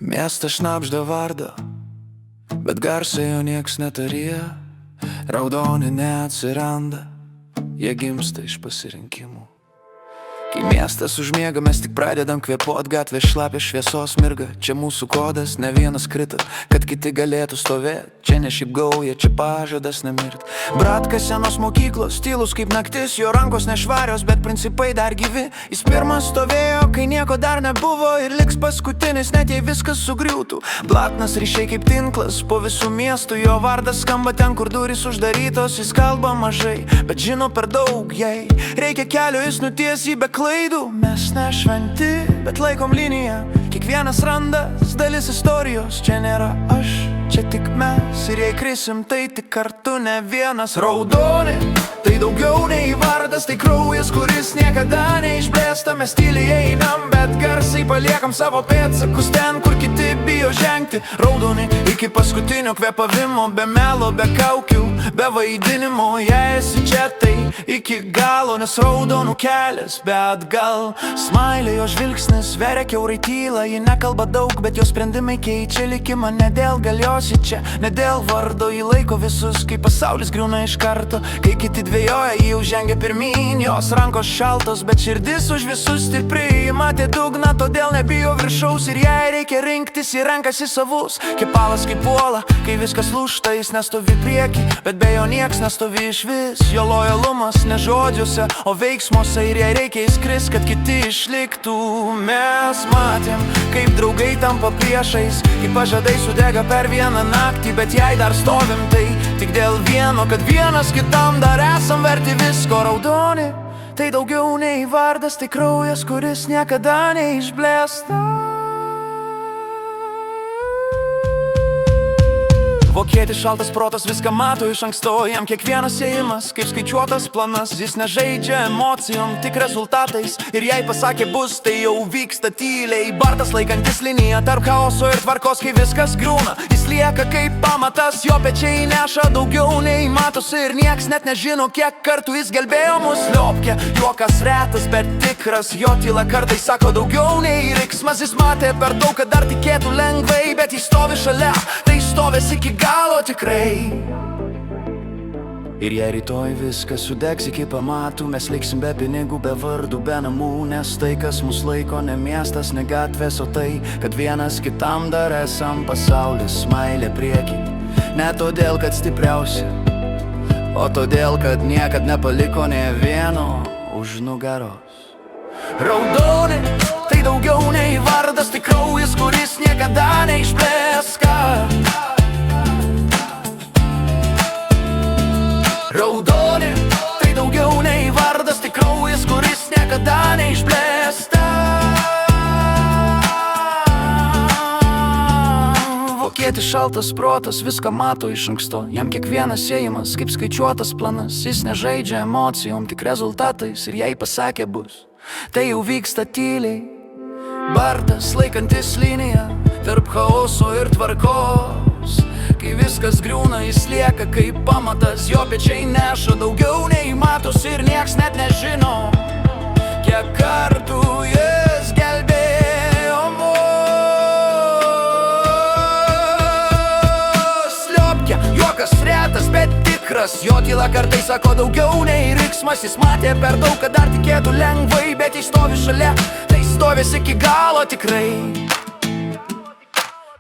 Miestas šnabžda vardą, bet garsai jo nieks netarė. Raudoni neatsiranda, jie gimsta iš pasirinkimų. Kai miestas užmiega, mes tik pradedam kvėpuot, gatvės šlapia, šviesos mirga. Čia mūsų kodas, ne vienas krita, kad kiti galėtų stovėt. Čia ne šiaip gauja, čia pažadas nemirt. Bratkas senos mokyklos, tylus kaip naktis, jo rankos nešvarios, bet principai dar gyvi. Jis pirmas stovėjo, kai nieko dar nebuvo, ir liks paskutinis, net jei viskas sugriūtų. Blatnas ryšiai kaip tinklas, po visų miestų jo vardas skamba ten, kur durys uždarytos. Jis kalba mažai, bet žino per daug, jei reikia kelio, jis nuties jį be klaidų. Mes ne šventi, bet laikom liniją. Kiekvienas randas dalis istorijos. Čia nėra aš, čia tik mes, ir jei krisim, tai tik kartu, ne vienas. Raudoni, tai daugiau nei vardas, tai kraujas, kuris niekada neišblėsta. Mes tyliai einam, bet garsiai paliekam savo pėdsakus ten, kur kiti bijo žengti. Raudoni iki paskutinio kvėpavimo, be melo, be kaukių, be vaidinimo. Jei esi čia, tai iki galo, nes raudonų kelias be atgal. Smailė jo žvilgsnis veria kiaurai tylą. Ji nekalba daug, bet jos sprendimai keičia likimą. Ne dėl galios ji čia, ne dėl vardo. Ji laiko visus, kai pasaulis griūna iš karto. Kai kiti dvejoja, ji jau žengia pirmyn. Jos rankos šaltos, bet širdis už visus stipri. Ji matė dugną, todėl nebijo viršaus. Ir jei reikia rinktis, ji renkasi savus. Kepalas kaip puola, kai viskas lūžta. Jis nestovi prieki, bet be jo nieks nestovi išvis. Jo lojalumas ne žodžiuose, o veiksmuose. Ir jei reikia įskris, kad kiti išliktų. Mes matėm, kaip draugai tampa priešais, kaip pažadai sudega per vieną naktį. Bet jei dar stovim, tai tik dėl vieno, kad vienas kitam dar esam verti visko. Raudoni, tai daugiau nei vardas, tai kraujas, kuris niekada neišblėsta. Vokietis šaltas protas viską mato iš anksto. Jam kiekvienas ėjimas kaip skaičiuotas planas. Jis nežaidžia emocijom, tik rezultatais. Ir jei pasakė bus, tai jau vyksta tyliai. Bardas laikantis liniją tarp chaoso ir tvarkos, kai viskas griūna. Jis lieka kaip pamatas, jo pečiai neša daugiau nei matosi. Ir nieks net nežino, kiek kartų jis gelbėjo mus. Liopkė, juokas retas, bet tikras. Jo tyla kartais sako daugiau nei riksmas. Jis matė per daug, kad dar tikėtų lengvai. Bet jis stovi šalia, tai stovės iki galo tikrai. Ir jei rytoj viskas sudegs iki pamatų, mes liksim be pinigų, be vardų, be namų. Nes tai, kas mus laiko, ne miestas, ne gatvės, o tai, kad vienas kitam dar esam pasaulis. Smailė prieki, ne todėl, kad stipriausi, o todėl, kad niekad nepaliko nė vieno už nugaros. Raudoni, tai daugiau nei vardas, tai kraujas, kuris niekada neišblėska. Raudoni, tai daugiau nei vardas, tai kraujas, kuris niekada neišblėsta. Vokietis šaltas protas viską mato iš anksto. Jam kiekvienas ėjimas kaip skaičiuotas planas. Jis nežaidžia emocijom, tik rezultatais. Ir jei pasakė bus, tai jau vyksta tyliai. Bardas laikantis liniją tarp chaoso ir tvarkos. Kai viskas griūna, jis lieka kaip pamatas. Jo pečiai neša daugiau nei matos. Ir nieks net nežino, kiek kartų jis gelbėjo mus. Liopkė, juokas retas, bet tikras. Jo tyla kartais sako daugiau nei riksmas. Jis matė per daug, kad dar tikėtų lengvai. Bet jei stovi šalia, tai stovės iki galo tikrai.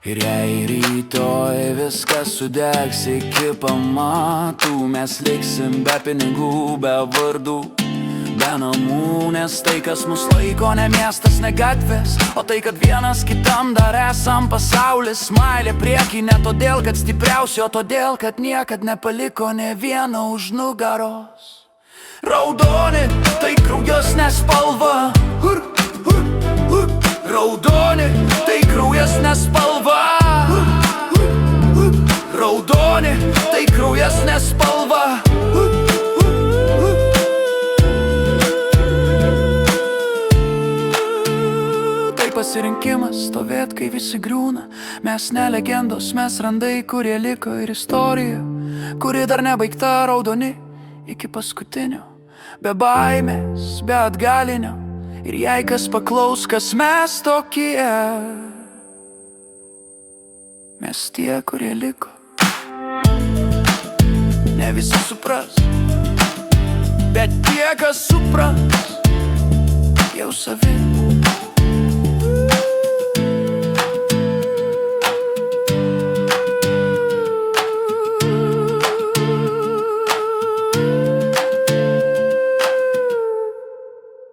Ir jei rytoj viskas sudegs iki pamatų, mes liksim be pinigų, be vardų, be namų. Nes tai, kas mus laiko, ne miestas, ne gatvės, o tai, kad vienas kitam dar esam pasaulis. Smailė prieki, ne todėl, kad stipriausi, o todėl, kad niekad nepaliko nė vieno už nugaros. Raudoni, tai kraujas nespalva. Raudoni, tai kraujas nespalva. Raudoni, tai kraujas nespalva. Tai pasirinkimas stovėt, kai visi griūna. Mes ne legendos, mes randai, kurie liko, ir istorija, kuri dar nebaigta. Raudoni iki paskutinio, be baimės, be atgalinio. Ir jei kas paklaus, kas mes tokie, Mes tie, kurie liko, ne visi supras, bet tie, kas supras, jau savi